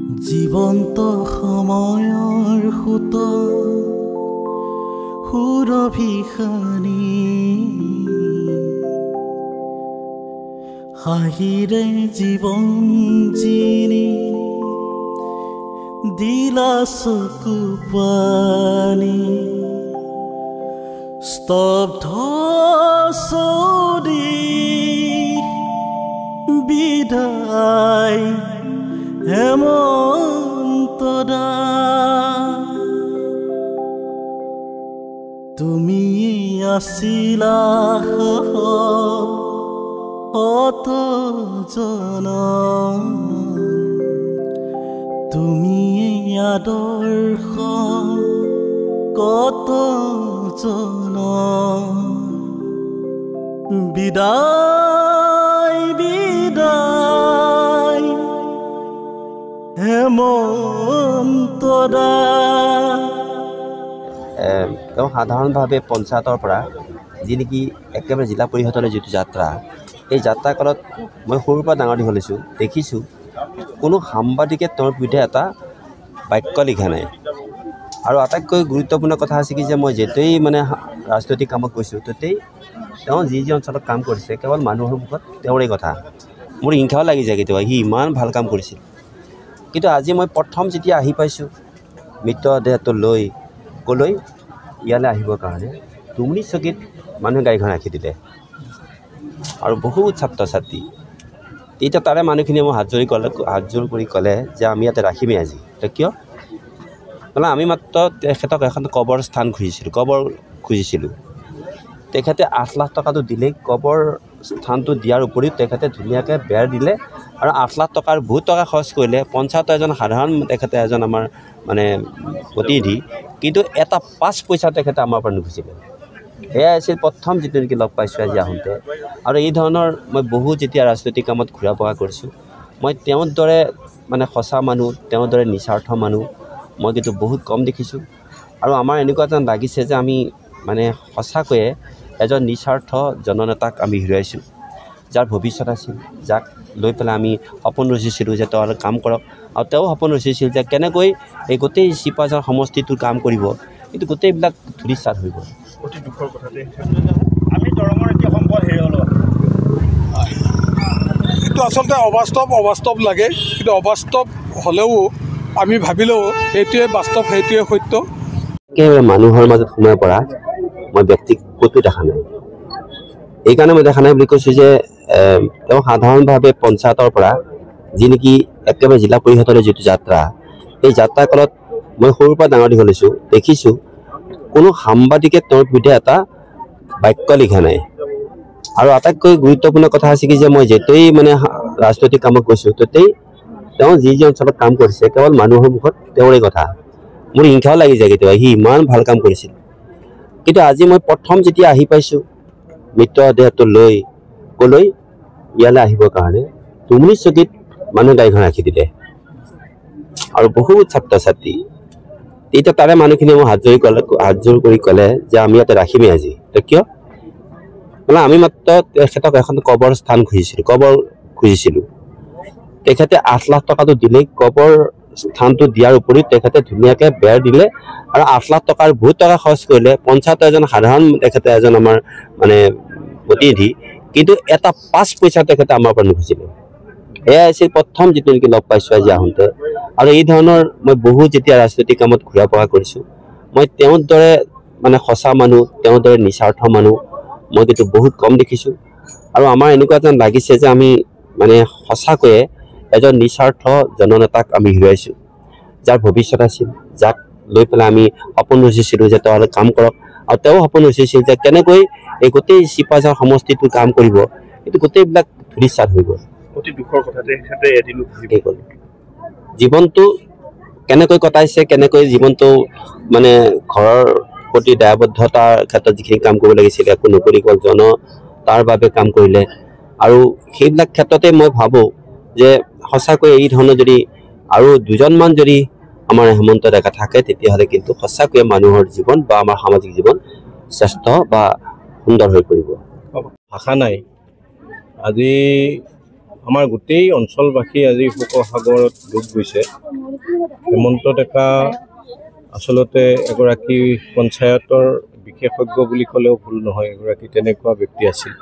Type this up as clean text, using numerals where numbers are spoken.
জীৱন্ত সময়ৰ সুত সুৰভিখানী হাঁহিৰে জীৱন জিনি দিলা চকু পানী স্তব্ধ চৌদি বিদায় হেমন্তদা তুমি আছিলা অত জন তুমি আদৰ্শ কত জন বিদায় বিদায় হেমন্তদা তেওঁ সাধাৰণভাৱে পঞ্চায়তৰ পৰা যি নেকি একেবাৰে জিলা পৰিষদলৈ যিটো যাত্ৰা এই যাত্ৰা কালত মই সৰুৰ পৰা ডাঙৰ দীঘল হৈছোঁ দেখিছোঁ কোনো সাংবাদিকে তেওঁৰ বিৰুদ্ধে এটা বাক্য লিখা নাই আৰু আটাইতকৈ গুৰুত্বপূৰ্ণ কথা আছে কি যে মই যেতিয়াই মানে ৰাজনৈতিক কামত গৈছোঁ তেতিয়াই তেওঁ যি অঞ্চলত কাম কৰিছে কেৱল মানুহৰ মুখত তেওঁৰে কথা মোৰ হিংসাও লাগি যায় কেতিয়াবা সি ইমান ভাল কাম কৰিছিল কিন্তু আজি মই প্ৰথম যেতিয়া আহি পাইছোঁ মৃতদেহটো লৈ কলৈ ইয়ালৈ আহিবৰ কাৰণে তুমৰি চকীত মানুহে গাড়ীখন ৰাখি দিলে আৰু বহুত ছাত্ৰ ছাত্ৰী এতিয়া তাৰে মানুহখিনিয়ে মই হাত জোৰ কৰি ক'লে যে আমি ইয়াতে ৰাখিমেই আজি তো কিয় মানে আমি মাত্ৰ তেখেতক এখন কবৰ স্থান খুজিছিলোঁ তেখেতে 8 লাখ টকাটো দিলেই কবৰ স্থানটো দিয়াৰ উপৰিও তেখেতে ধুনীয়াকৈ বেৰ দিলে আৰু 8 লাখ টকাৰ বহুত টকা খৰচ কৰিলে পঞ্চায়তৰ এজন সাধাৰণ তেখেতে এজন আমাৰ মানে প্ৰতিনিধি কিন্তু এটা 5 পইচা তেখেতে আমাৰ পৰা নুখুজিলে এয়া আছিল প্ৰথম যিটো নেকি লগ পাইছোঁ আজি আহোঁতে আৰু এই ধৰণৰ মই বহু যেতিয়া ৰাজনৈতিক কামত ঘূৰা পকা কৰিছোঁ মই তেওঁৰ দৰে মানে সঁচা মানুহ তেওঁৰ দৰে নিস্বাৰ্থ মানুহ মই কিন্তু বহুত কম দেখিছোঁ আৰু আমাৰ এনেকুৱা যেন লাগিছে যে আমি মানে সঁচাকৈয়ে এজন নিস্বাৰ্থ জননেতাক আমি হেৰুৱাইছোঁ যাৰ ভৱিষ্যত আছিল যাক লৈ পেলাই আমি সপোন ৰচিছিলোঁ যে তেওঁ কাম কৰক আৰু তেওঁ সপোন ৰচিছিল যে কেনেকৈ এই গোটেই চিপাঝাৰ সমষ্টিটোৰ কাম কৰিব কিন্তু গোটেইবিলাক ধূলিসাৎ হৈ গ'ল অতি দুখৰ কথাতে আমি দৰঙৰ এতিয়া সম্পদ হেৰুৱালোঁ এইটো আচলতে অবাস্তৱ লাগে কিন্তু অবাস্তৱ হ'লেও আমি ভাবিলেও সেইটোৱে বাস্তৱ সেইটোৱে সত্য মানুহৰ মাজত সোমাই পৰা মই ব্যক্তিক ক'তো দেখা নাই এইকাৰণে মই দেখা নাই বুলি কৈছোঁ যে তেওঁ সাধাৰণভাৱে পঞ্চায়তৰ পৰা যি নেকি একেবাৰে জিলা পৰিষদলৈ যিটো যাত্ৰা এই যাত্ৰা কালত মই সৰুৰ পৰা ডাঙৰ দীঘল হৈছোঁ দেখিছোঁ কোনো সাংবাদিকে তেওঁৰ বিৰুদ্ধে এটা বাক্য লিখা নাই আৰু আটাইতকৈ গুৰুত্বপূৰ্ণ কথা আছে কি যে মই যেতিয়াই মানে ৰাজনৈতিক কামত গৈছোঁ তেতিয়াই তেওঁ যি অঞ্চলত কাম কৰিছে কেৱল মানুহৰ মুখত তেওঁৰে কথা মোৰ হিংসাও লাগি যায় কেতিয়াবা সি ইমান ভাল কাম কৰিছিল কিন্তু আজি মই প্ৰথম যেতিয়া আহি পাইছোঁ মৃতদেহটো লৈ কলৈ ইয়ালৈ আহিবৰ কাৰণে তুমৰি চকীত মানুহে গাড়ীখন ৰাখি দিলে আৰু বহুত ছাত্ৰ ছাত্ৰী এতিয়া তাৰে মানুহখিনিয়ে মই হাত জোৰ কৰি ক'লে যে আমি ইয়াতে ৰাখিমেই আজি তো কিয় মানে আমি মাত্ৰ তেখেতক এখন কবৰ স্থান খুজিছিলোঁ তেখেতে 8 লাখ টকাটো দিলেই কবৰ স্থানটো দিয়াৰ উপৰিও তেখেতে ধুনীয়াকৈ বেৰ দিলে আৰু 8 লাখ টকাৰ বহুত টকা খৰচ কৰিলে পঞ্চায়তৰ এজন সাধাৰণ তেখেতে এজন আমাৰ মানে প্ৰতিনিধি কিন্তু এটা 5 পইচা তেখেতে আমাৰ পৰা নুখুজিলে এয়া আছিল প্ৰথম যিটো নেকি লগ পাইছোঁ আজি আহোঁতে আৰু এই ধৰণৰ মই বহু যেতিয়া ৰাজনৈতিক কামত ঘূৰা পকা কৰিছোঁ মই তেওঁৰ দৰে মানে সঁচা মানুহ তেওঁৰ দৰে নিস্বাৰ্থ মানুহ মই কিন্তু বহুত কম দেখিছোঁ আৰু আমাৰ এনেকুৱা যেন লাগিছে যে আমি মানে সঁচাকৈয়ে এজন নিস্বাৰ্থ জননেতাক আমি হেৰুৱাইছোঁ যাৰ ভৱিষ্যত আছিল যাক লৈ পেলাই আমি সপোন ৰচিছিলোঁ যে তেওঁ কাম কৰক আৰু তেওঁ সপোন ৰচিছিল যে কেনেকৈ এই গোটেই চিপাঝাৰ সমষ্টিটোৰ কাম কৰিব কিন্তু গোটেইবিলাক ধূলিসাৎ হৈ গ'ল অতি দুখৰ কথাতে এদিনো হৈ গ'ল জীৱনটো কেনেকৈ কটাইছে কেনেকৈ জীৱনটো মানে ঘৰৰ প্ৰতি দায়বদ্ধতাৰ ক্ষেত্ৰত যিখিনি কাম কৰিব লাগিছিল একো নকৰি গ'ল তাৰ বাবে কাম কৰিলে আৰু সেইবিলাক ক্ষেত্ৰতে মই ভাবোঁ যে সঁচাকৈ এই ধৰণৰ যদি আৰু দুজনমান যদি আমাৰ হেমন্ত ডেকা থাকে তেতিয়াহ'লে কিন্তু সঁচাকৈয়ে মানুহৰ জীৱন বা আমাৰ সামাজিক জীৱন শ্ৰেষ্ঠ বা সুন্দৰ হৈ পৰিব ভাষা নাই আজি আমাৰ গোটেই অঞ্চলবাসী আজি শোকসাগৰত ডুব গৈছে। হেমন্ত ডেকা আচলতে এগৰাকী পঞ্চায়তৰ বিশেষজ্ঞ বুলি ক'লেও ভুল নহয়, এগৰাকী তেনেকুৱা ব্যক্তি আছিল।